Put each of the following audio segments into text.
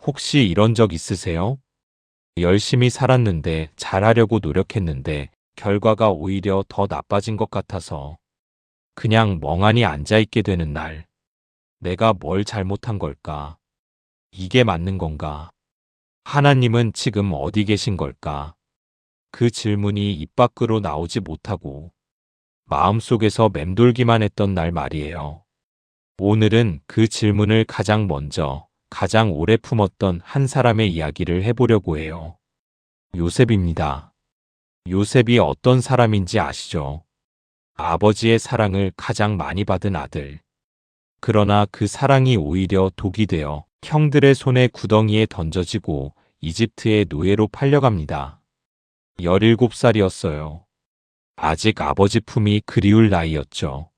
혹시 이런 적 있으세요? 열심히 살았는데, 잘하려고 노력했는데, 결과가 오히려 더 나빠진 것 같아서 그냥 멍하니 앉아있게 되는 날. 내가 뭘 잘못한 걸까? 이게 맞는 건가? 하나님은 지금 어디 계신 걸까? 그 질문이 입 밖으로 나오지 못하고 마음속에서 맴돌기만 했던 날 말이에요. 오늘은 그 질문을 가장 먼저, 가장 오래 품었던 한 사람의 이야기를 해보려고 해요. 요셉입니다. 요셉이 어떤 사람인지 아시죠? 아버지의 사랑을 가장 많이 받은 아들. 그러나 그 사랑이 오히려 독이 되어 형들의 손에 구덩이에 던져지고 이집트의 노예로 팔려갑니다. 17살이었어요. 아직 아버지 품이 그리울 나이였죠.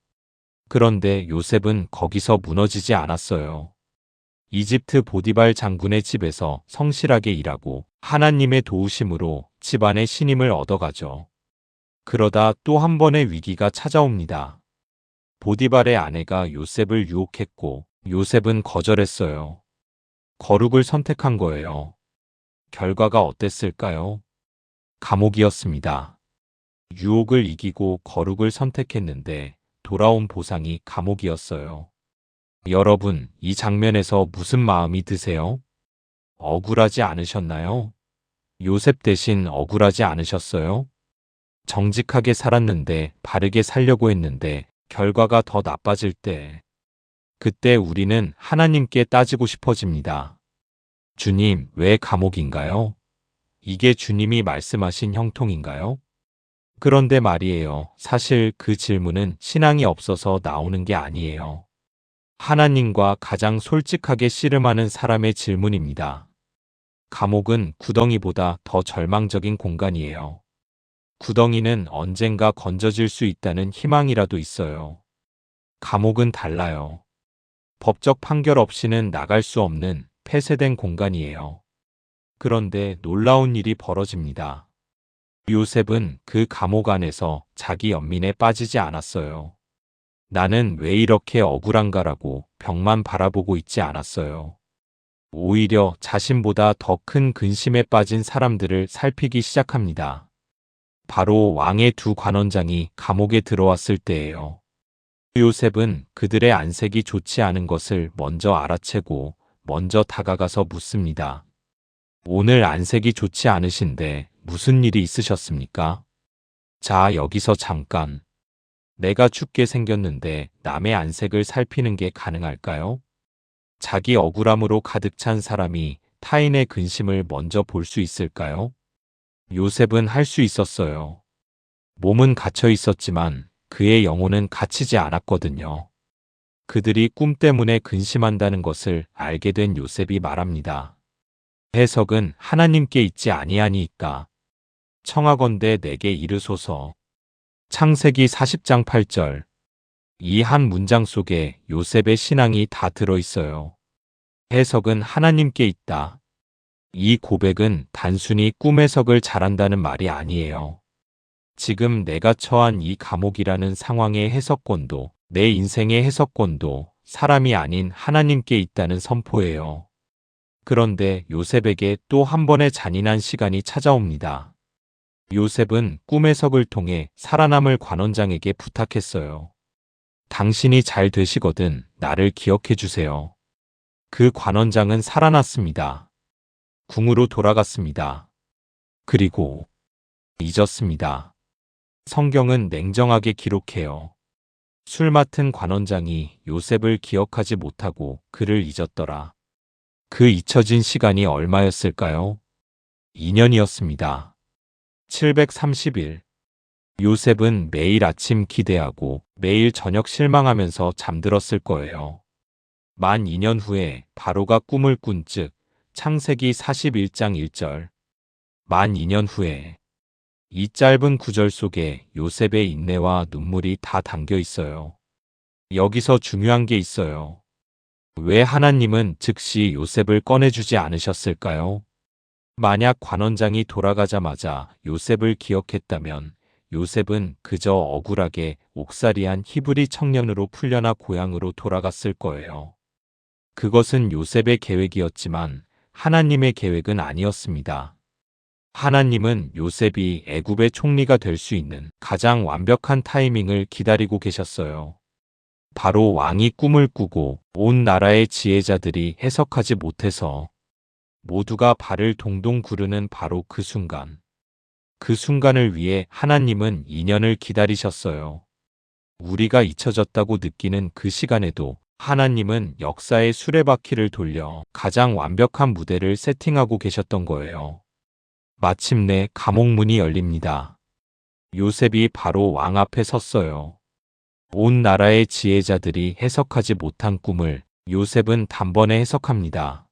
그런데 요셉은 거기서 무너지지 않았어요. 이집트 보디발 장군의 집에서 성실하게 일하고 하나님의 도우심으로 집안의 신임을 얻어가죠. 그러다 또 한 번의 위기가 찾아옵니다. 보디발의 아내가 요셉을 유혹했고 요셉은 거절했어요. 거룩을 선택한 거예요. 결과가 어땠을까요? 감옥이었습니다. 유혹을 이기고 거룩을 선택했는데 돌아온 보상이 감옥이었어요. 여러분, 이 장면에서 무슨 마음이 드세요? 억울하지 않으셨나요? 요셉 대신 억울하지 않으셨어요? 정직하게 살았는데, 바르게 살려고 했는데 결과가 더 나빠질 때, 그때 우리는 하나님께 따지고 싶어집니다. 주님, 왜 감옥인가요? 이게 주님이 말씀하신 형통인가요? 그런데 말이에요. 사실 그 질문은 신앙이 없어서 나오는 게 아니에요. 하나님과 가장 솔직하게 씨름하는 사람의 질문입니다. 감옥은 구덩이보다 더 절망적인 공간이에요. 구덩이는 언젠가 건져질 수 있다는 희망이라도 있어요. 감옥은 달라요. 법적 판결 없이는 나갈 수 없는 폐쇄된 공간이에요. 그런데 놀라운 일이 벌어집니다. 요셉은 그 감옥 안에서 자기 연민에 빠지지 않았어요. 나는 왜 이렇게 억울한가라고 벽만 바라보고 있지 않았어요. 오히려 자신보다 더 큰 근심에 빠진 사람들을 살피기 시작합니다. 바로 왕의 두 관원장이 감옥에 들어왔을 때예요. 요셉은 그들의 안색이 좋지 않은 것을 먼저 알아채고 먼저 다가가서 묻습니다. 오늘 안색이 좋지 않으신데 무슨 일이 있으셨습니까? 자, 여기서 잠깐. 내가 죽게 생겼는데 남의 안색을 살피는 게 가능할까요? 자기 억울함으로 가득 찬 사람이 타인의 근심을 먼저 볼 수 있을까요? 요셉은 할 수 있었어요. 몸은 갇혀 있었지만 그의 영혼은 갇히지 않았거든요. 그들이 꿈 때문에 근심한다는 것을 알게 된 요셉이 말합니다. 해석은 하나님께 있지 아니하니이까. 청하건대 내게 이르소서. 창세기 40장 8절. 이 한 문장 속에 요셉의 신앙이 다 들어있어요. 해석은 하나님께 있다. 이 고백은 단순히 꿈 해석을 잘한다는 말이 아니에요. 지금 내가 처한 이 감옥이라는 상황의 해석권도, 내 인생의 해석권도 사람이 아닌 하나님께 있다는 선포예요. 그런데 요셉에게 또 한 번의 잔인한 시간이 찾아옵니다. 요셉은 꿈 해석을 통해 살아남을 관원장에게 부탁했어요. 당신이 잘 되시거든 나를 기억해 주세요. 그 관원장은 살아났습니다. 궁으로 돌아갔습니다. 그리고 잊었습니다. 성경은 냉정하게 기록해요. 술 맡은 관원장이 요셉을 기억하지 못하고 그를 잊었더라. 그 잊혀진 시간이 얼마였을까요? 2년이었습니다. 730일. 요셉은 매일 아침 기대하고 매일 저녁 실망하면서 잠들었을 거예요. 만 2년 후에 바로가 꿈을 꾼 즉 창세기 41장 1절. 만 2년 후에 이 짧은 구절 속에 요셉의 인내와 눈물이 다 담겨 있어요. 여기서 중요한 게 있어요. 왜 하나님은 즉시 요셉을 꺼내주지 않으셨을까요? 만약 관원장이 돌아가자마자 요셉을 기억했다면 요셉은 그저 억울하게 옥살이한 히브리 청년으로 풀려나 고향으로 돌아갔을 거예요. 그것은 요셉의 계획이었지만 하나님의 계획은 아니었습니다. 하나님은 요셉이 애굽의 총리가 될 수 있는 가장 완벽한 타이밍을 기다리고 계셨어요. 바로 왕이 꿈을 꾸고 온 나라의 지혜자들이 해석하지 못해서 모두가 발을 동동 구르는 바로 그 순간. 그 순간을 위해 하나님은 2년을 기다리셨어요. 우리가 잊혀졌다고 느끼는 그 시간에도 하나님은 역사의 수레바퀴를 돌려 가장 완벽한 무대를 세팅하고 계셨던 거예요. 마침내 감옥문이 열립니다. 요셉이 바로 왕 앞에 섰어요. 온 나라의 지혜자들이 해석하지 못한 꿈을 요셉은 단번에 해석합니다.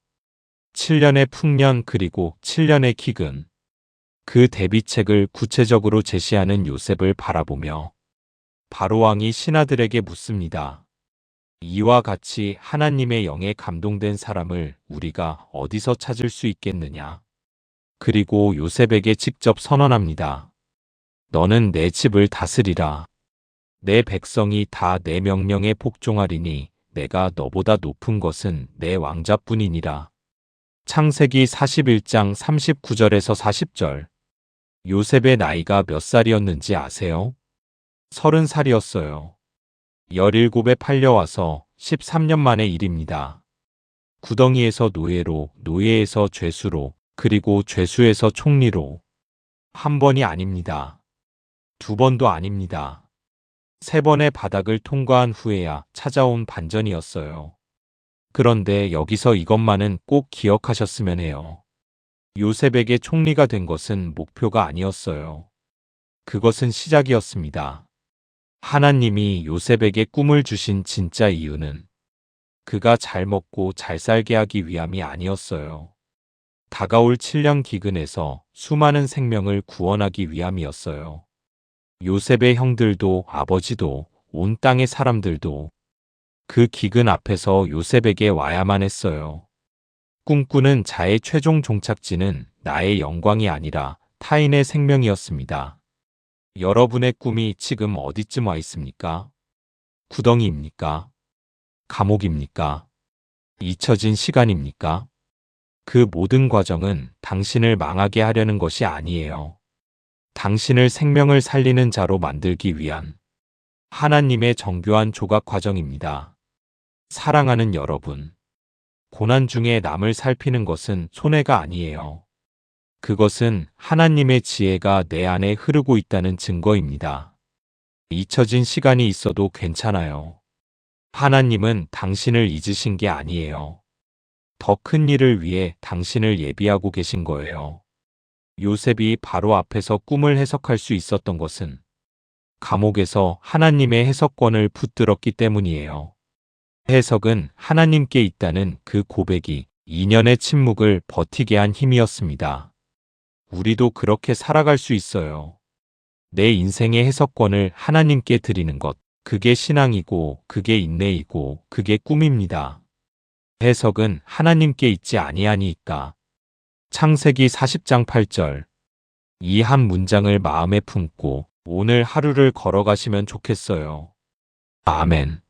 7년의 풍년 그리고 7년의 기근. 그 대비책을 구체적으로 제시하는 요셉을 바라보며 바로왕이 신하들에게 묻습니다. 이와 같이 하나님의 영에 감동된 사람을 우리가 어디서 찾을 수 있겠느냐? 그리고 요셉에게 직접 선언합니다. 너는 내 집을 다스리라. 내 백성이 다 내 명령에 복종하리니 내가 너보다 높은 것은 내 왕자뿐이니라. 창세기 41장 39절에서 40절. 요셉의 나이가 몇 살이었는지 아세요? 30살이었어요. 17에 팔려와서 13년 만의 일입니다. 구덩이에서 노예로, 노예에서 죄수로, 그리고 죄수에서 총리로. 한 번이 아닙니다. 두 번도 아닙니다. 세 번의 바닥을 통과한 후에야 찾아온 반전이었어요. 그런데 여기서 이것만은 꼭 기억하셨으면 해요. 요셉에게 총리가 된 것은 목표가 아니었어요. 그것은 시작이었습니다. 하나님이 요셉에게 꿈을 주신 진짜 이유는 그가 잘 먹고 잘 살게 하기 위함이 아니었어요. 다가올 7년 기근에서 수많은 생명을 구원하기 위함이었어요. 요셉의 형들도 아버지도 온 땅의 사람들도 그 기근 앞에서 요셉에게 와야만 했어요. 꿈꾸는 자의 최종 종착지는 나의 영광이 아니라 타인의 생명이었습니다. 여러분의 꿈이 지금 어디쯤 와 있습니까? 구덩이입니까? 감옥입니까? 잊혀진 시간입니까? 그 모든 과정은 당신을 망하게 하려는 것이 아니에요. 당신을 생명을 살리는 자로 만들기 위한 하나님의 정교한 조각 과정입니다. 사랑하는 여러분, 고난 중에 남을 살피는 것은 손해가 아니에요. 그것은 하나님의 지혜가 내 안에 흐르고 있다는 증거입니다. 잊혀진 시간이 있어도 괜찮아요. 하나님은 당신을 잊으신 게 아니에요. 더 큰 일을 위해 당신을 예비하고 계신 거예요. 요셉이 바로 앞에서 꿈을 해석할 수 있었던 것은 감옥에서 하나님의 해석권을 붙들었기 때문이에요. 해석은 하나님께 있다는 그 고백이 2년의 침묵을 버티게 한 힘이었습니다. 우리도 그렇게 살아갈 수 있어요. 내 인생의 해석권을 하나님께 드리는 것, 그게 신앙이고, 그게 인내이고, 그게 꿈입니다. 해석은 하나님께 있지 아니하니까. 창세기 40장 8절. 이 한 문장을 마음에 품고 오늘 하루를 걸어가시면 좋겠어요. 아멘.